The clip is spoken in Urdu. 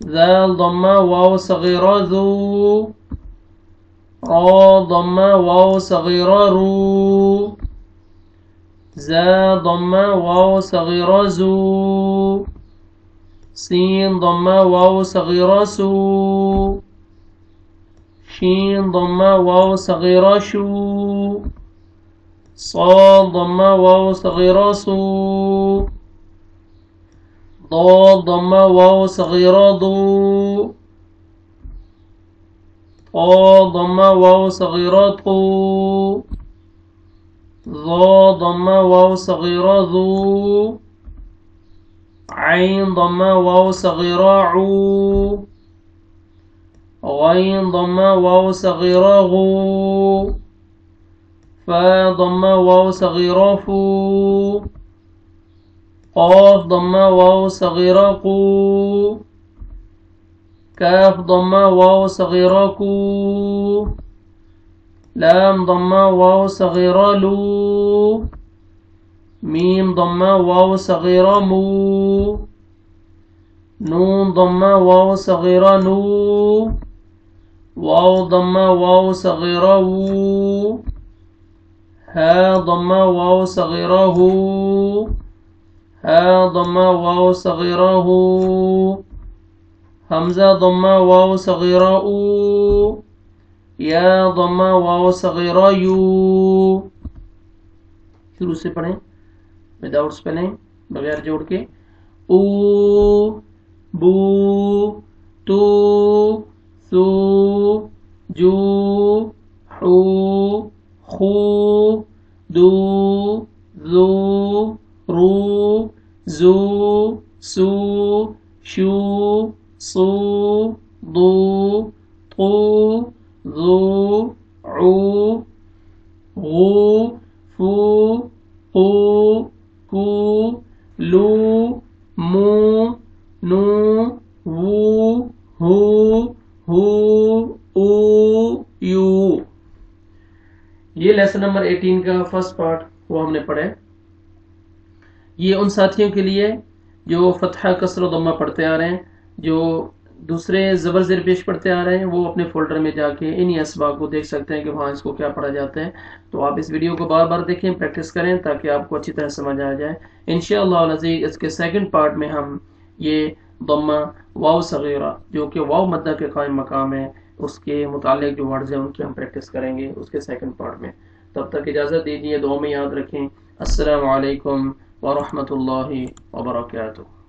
ذال ضمة واو صغيرة ذو، را ضمة واو صغيرة رو، زا ضمة واو صغيرة زو، سين ضمة واو صغيرة سو، شين ضمة واو صغيرة شو، صاد ضمة واو صغيرة صو، ضاد ضمة واو صغيرة ضو، طا ضمة واو صغيرة طو، ظا ضمة واو صغيرة ذو، عين ضمة واو صغيرة عو، غين ضمة واو صغيرة غو، فا ضمة واو صغيرة فو، قاف ضمة واو صغيرة قو، كاف ضمة واو صغيرة كو، لام ضمة واو صغيرة لو، ميم ضمة واو صغيرة مو، نون ضمة واو صغيرة نو، واو ضمة واو صغيرة وو، ها ضمة واو صغيرة هو، ها ضمة واو صغيرة هو، همزة ضمة واو صغيرة او، یا ضمة واو صغيرة یو۔ شروع سے پڑھیں، وداؤٹ سپیلنگ، بغیر جوڑ کے۔ او، بو، تو، سو، جو، حو، خو، دو، ذو، رو، زو، سو، شو، صو، ضو، طو، ذو، عو، غو، فو، قو، کو، لو، مو، نو، وو، ہو، او، یو۔ یہ لیسن نمبر 18 کا فرسٹ پارٹ وہ ہم نے پڑھے۔ یہ ان ساتھیوں کے لیے جو فتحہ کسر و ضمہ پڑھتے آ رہے ہیں، جو دوسرے زبر زیر پیش پڑھتے آ رہے ہیں، وہ اپنے فولڈر میں جا کے انہی اسباق کو دیکھ سکتے ہیں کہ وہاں اس کو کیا پڑھا جاتا ہے۔ تو آپ اس ویڈیو کو بار بار دیکھیں، پریکٹس کریں تاکہ آپ کو اچھی طرح سمجھ آ جائے۔ انشاءاللہ العزیز اس کے سیکنڈ پارٹ میں ہم یہ ضمہ واو صغیرہ جو کہ واو مدہ کے قائم مقام ہے، اس کے متعلق جو ورڈز ہیں ان کی ہم پریکٹس کریں گے اس کے سیکنڈ پارٹ میں۔ تب تک اجازت دیجیے، دعا میں یاد رکھیں۔ السلام علیکم ورحمۃ اللہ وبرکاتہ۔